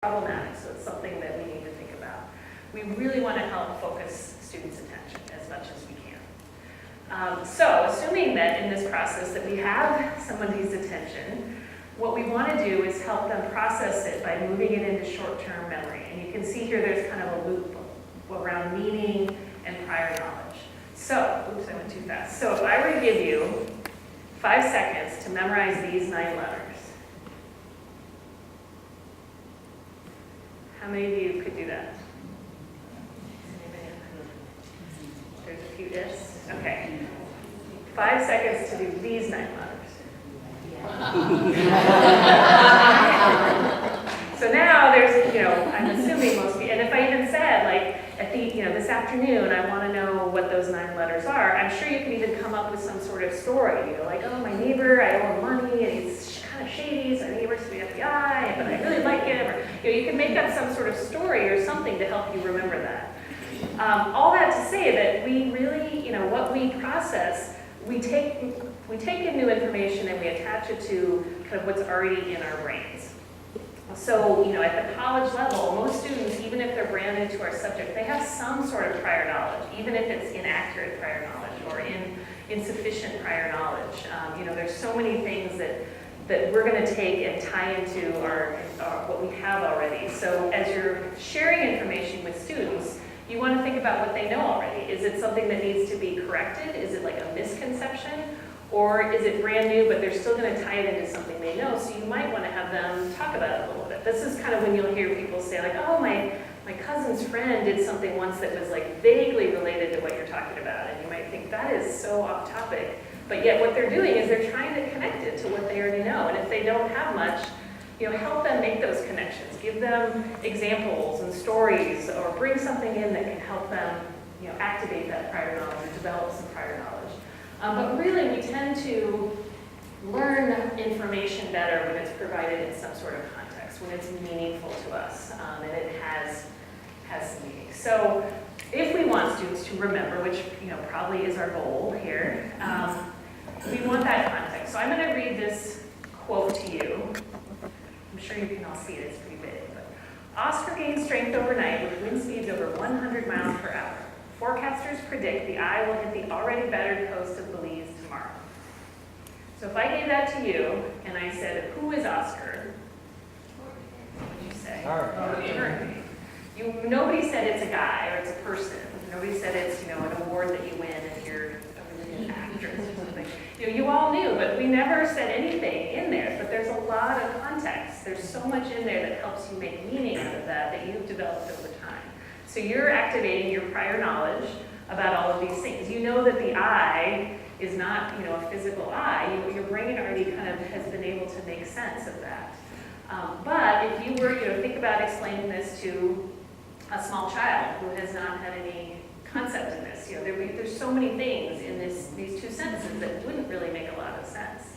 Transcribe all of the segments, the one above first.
problematic, so it's something that we need to think about. We really want to help focus students' attention as much as we can. So assuming that in this process that we have somebody's attention, what we want to do is help them process it by moving it into short-term memory. And you can see here there's kind of a loop around meaning and prior knowledge. So, oops, I went too fast. So if I were to give you 5 seconds to memorize these 9 letters, how many of you could do that? There's a few ifs. Okay. 5 seconds to do these 9 letters. So now there's, I'm assuming most people, and if I even said, like, at the, this afternoon, I want to know what those 9 letters are, I'm sure you could even come up with some sort of story, like, oh, my neighbor, I owe him money, and he's kind of shady, so I think he works for the FBI, but I really like him, or, you can make up some sort of story or something to help you remember that. All that to say that we really, what we process, we take in new information and we attach it to kind of what's already in our brains. So, at the college level, most students, even if they're brand new to our subject, they have some sort of prior knowledge, even if it's inaccurate prior knowledge or insufficient prior knowledge. There's so many things that we're going to take and tie into our what we have already. So as you're sharing information with students, you want to think about what they know already. Is it something that needs to be corrected? Is it like a misconception? Or is it brand new, but they're still going to tie it into something they know? So you might want to have them talk about it a little bit. This is kind of when you'll hear people say, like, oh, my cousin's friend did something once that was like vaguely related to what you're talking about. And you might think that is so off topic. But yet what they're doing is they're trying to connect it to what they already know. And if they don't have much, help them make those connections. Give them examples and stories, or bring something in that can help them, activate that prior knowledge or develop some prior knowledge. But really, we tend to learn information better when it's provided in some sort of context, when it's meaningful to us, and it has some meaning. So if we want students to remember, which probably is our goal here, we want that context. So I'm going to read this quote to you. I'm sure you can all see it, it's pretty big. But Oscar gained strength overnight with wind speeds over 100 miles per hour. Forecasters predict the eye will hit the already battered coast of Belize tomorrow. So if I gave that to you, and I said, who is Oscar? What would you say? Nobody said it's a guy or it's a person. Nobody said it's an award that you win if you're a really good actress or something. You all knew, but we never said anything in there. But there's a lot of context. There's so much in there that helps you make meaning out of that you've developed over time. So you're activating your prior knowledge about all of these things. You know that the eye is not, a physical eye. Your brain already kind of has been able to make sense of that. But if you were, think about explaining this to a small child who has not had any concept in this. There's so many things in these 2 sentences that wouldn't really make a lot of sense.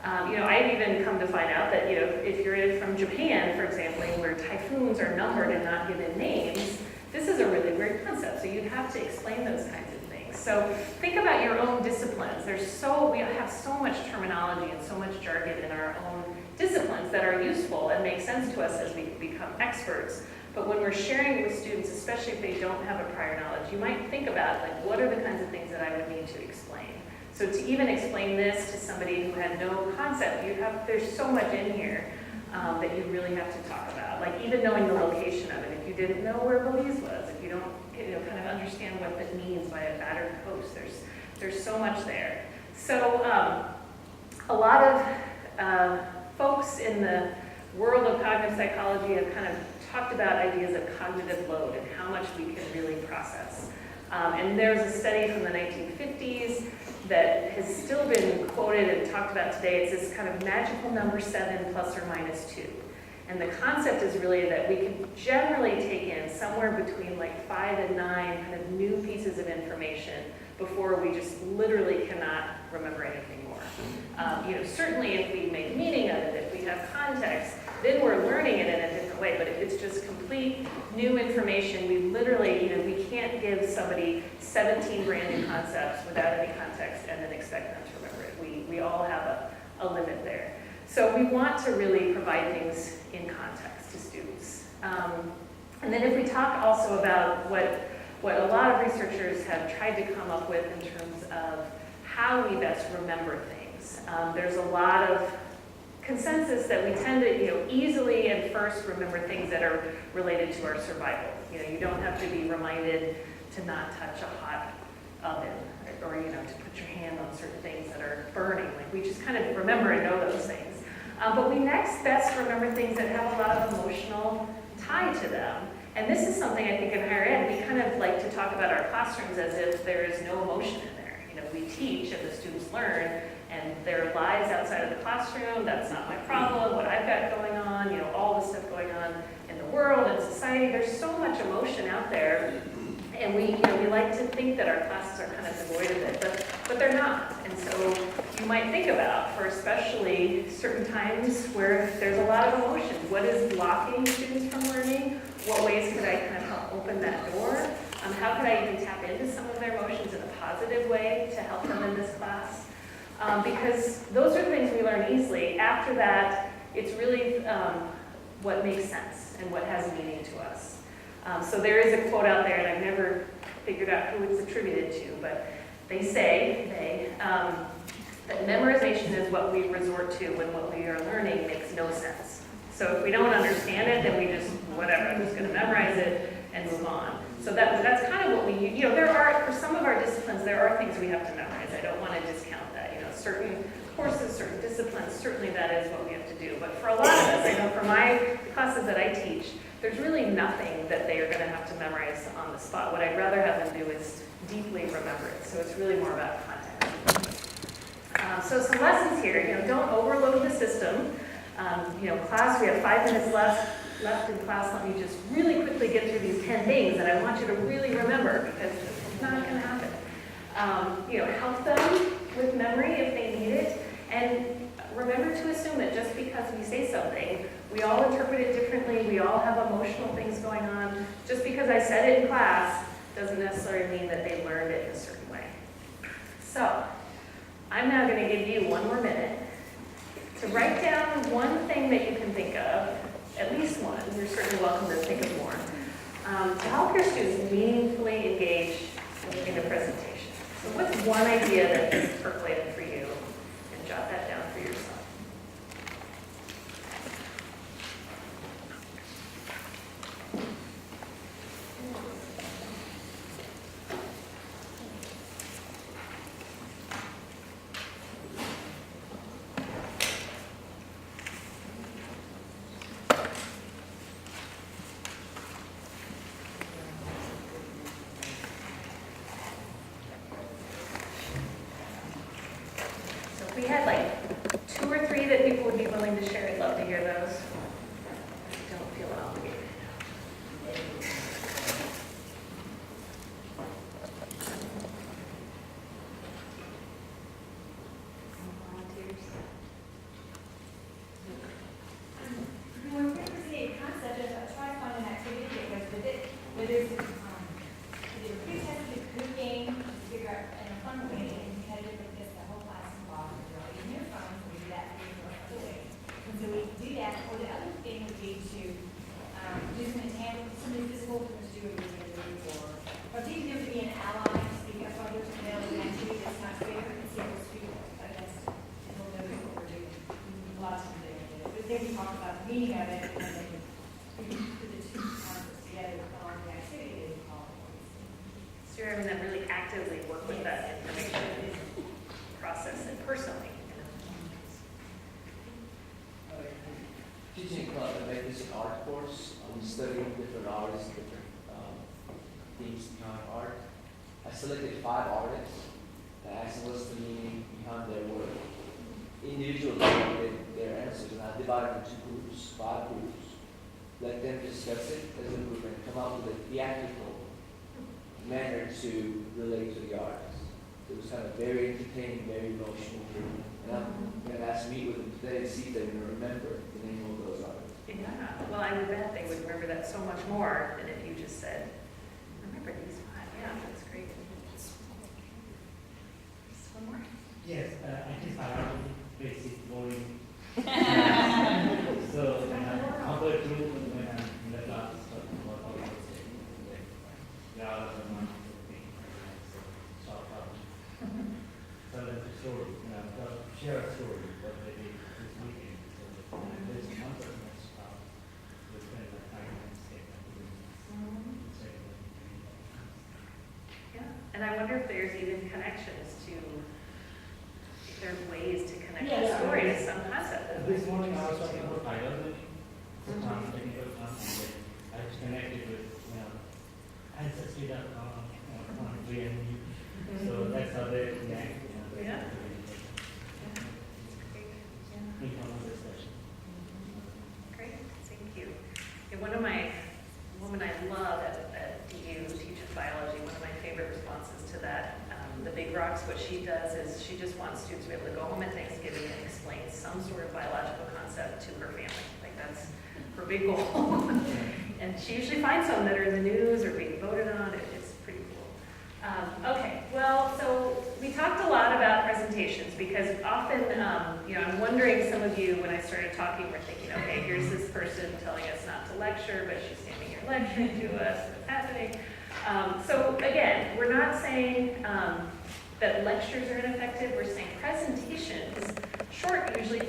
I've even come to find out that, if you're from Japan, for example, where typhoons are numbered and not given names, this is a really weird concept, so you'd have to explain those kinds of things. So think about your own disciplines. We have so much terminology and so much jargon in our own disciplines that are useful and make sense to us as we become experts. But when we're sharing with students, especially if they don't have a prior knowledge, you might think about, like, what are the kinds of things that I would need to explain? So to even explain this to somebody who had no concept, there's so much in here that you really have to talk about. Like even knowing the location of it. If you didn't know where Belize was, if you don't kind of understand what that means by a battered coast, there's so much there. So a lot of folks in the world of cognitive psychology have kind of talked about ideas of cognitive load and how much we can really process. And there's a study from the 1950s that has still been quoted and talked about today. It's this kind of magical number 7 plus or minus 2. And the concept is really that we can generally take in somewhere between like 5 and 9 kind of new pieces of information before we just literally cannot remember anything more. Certainly if we make meaning of it, if we have context, then we're learning it in a different way. But if it's just complete new information, we literally, we can't give somebody 17 brand new concepts without any context and then expect them to remember it. We all have a limit there. So we want to really provide things in context to students. And then if we talk also about what a lot of researchers have tried to come up with in terms of how we best remember things, there's a lot of consensus that we tend to, easily and first remember things that are related to our survival. You don't have to be reminded to not touch a hot oven or to put your hand on certain things that are burning. Like we just kind of remember and know those things. But we next best remember things that have a lot of emotional tie to them. And this is something I think in higher ed, we kind of like to talk about our classrooms as if there is no emotion in there. We teach and the students learn, and their lives outside of the classroom, that's not my problem, what I've got going on, all the stuff going on in the world and society. There's so much emotion out there, and we like to think that our classes are kind of devoid of it, but they're not. And so you might think about, for especially certain times where there's a lot of emotion, what is blocking students from learning? What ways could I kind of help open that door? How could I even tap into some of their emotions in a positive way to help them in this class? Because those are the things we learn easily. After that, it's really what makes sense and what has meaning to us. So there is a quote out there, and I've never figured out who it's attributed to, but they say that memorization is what we resort to when what we are learning makes no sense. So if we don't understand it, then we just, whatever, I'm just going to memorize it and move on. So that's kind of what we, there are, for some of our disciplines, there are things we have to memorize. I don't want to discount that. Certain courses, certain disciplines, certainly that is what we have to do. But for a lot of us, I know for my classes that I teach, there's really nothing that they are going to have to memorize on the spot. What I'd rather have them do is deeply remember it. So it's really more about context. So some lessons here, don't overload the system. Class, we have 5 minutes left in class. Let me just really quickly get through these 10 things that I want you to really remember, because it's not going to happen. Help them with memory if they need it, and remember to assume that just because we say something, we all interpret it differently, we all have emotional things going on. Just because I said it in class doesn't necessarily mean that they learned it in a certain way. So, I'm now going to give you 1 more minute to write down one thing that you can think of, at least one. You're certainly welcome to think of more, to help your students meaningfully engage in a presentation. So what's one idea that is percolated for you? And jot that down for yourself. We had like 2 or 3 that people would be willing to share. I'd love to hear those. Don't feel obligated. Volunteers. When we're presenting a concept, I try to find an activity that goes with it, whether it's a quick test, a good game, to figure out in a fun way, and competitive with this, the whole class involved. In your phone, so we do that for other ways. And so we do that, or the other thing would be to do something physical for the student or teaching them to be an ally, speak up for others, and they'll do an activity that's not fair, and see if those people against it, and they'll notice what we're doing. A lot of times they don't get it. But then we talk about the meaning of it, and then we put the 2 concepts together on the activity that we call it. So you're having them really actively work with that information, process it personally. Teaching club, I made this an art course. I'm studying different artists, different themes behind art. I selected 5 artists. I asked them what's the meaning behind their work. Individually, their answers, and I divided into 2 groups, 5 groups. Let them discuss it as a group and come up with a theatrical manner to relate to the artist. It was kind of very entertaining, very emotional. And I'm going to ask to meet with them today and see if they're going to remember the name of those artists. Yeah, well, I would bet they would remember that so much more than if you just said, remember these 5. Yeah, that's great. Just one more. Yes, I think I have basic boring. So, compared to when I'm in the class. And I wonder if there's even connections to, if there's ways to connect Yeah, the yeah, story I mean, to some concept. This morning I was talking about biology, technical term, and I was connected with, ancestry.com, GNU. So that's how they connect. Yeah. Informal discussion. Great, thank you. And one of my, woman I love at DU, who teaches biology, one of my favorite responses to that, the Big Rocks, what she does is she just wants students to be able to go home at Thanksgiving and explain some sort of biological concept to her family. Like that's her big goal. And she usually finds some that are in the news or being voted on. It's pretty cool. Okay, well, so we talked a lot about presentations because often, I'm wondering, some of you, when I started talking, were thinking, okay, here's this person telling us not to lecture, but she's standing here lecturing to us, what's happening? So again, we're not saying that lectures are ineffective, we're saying presentations, short, usually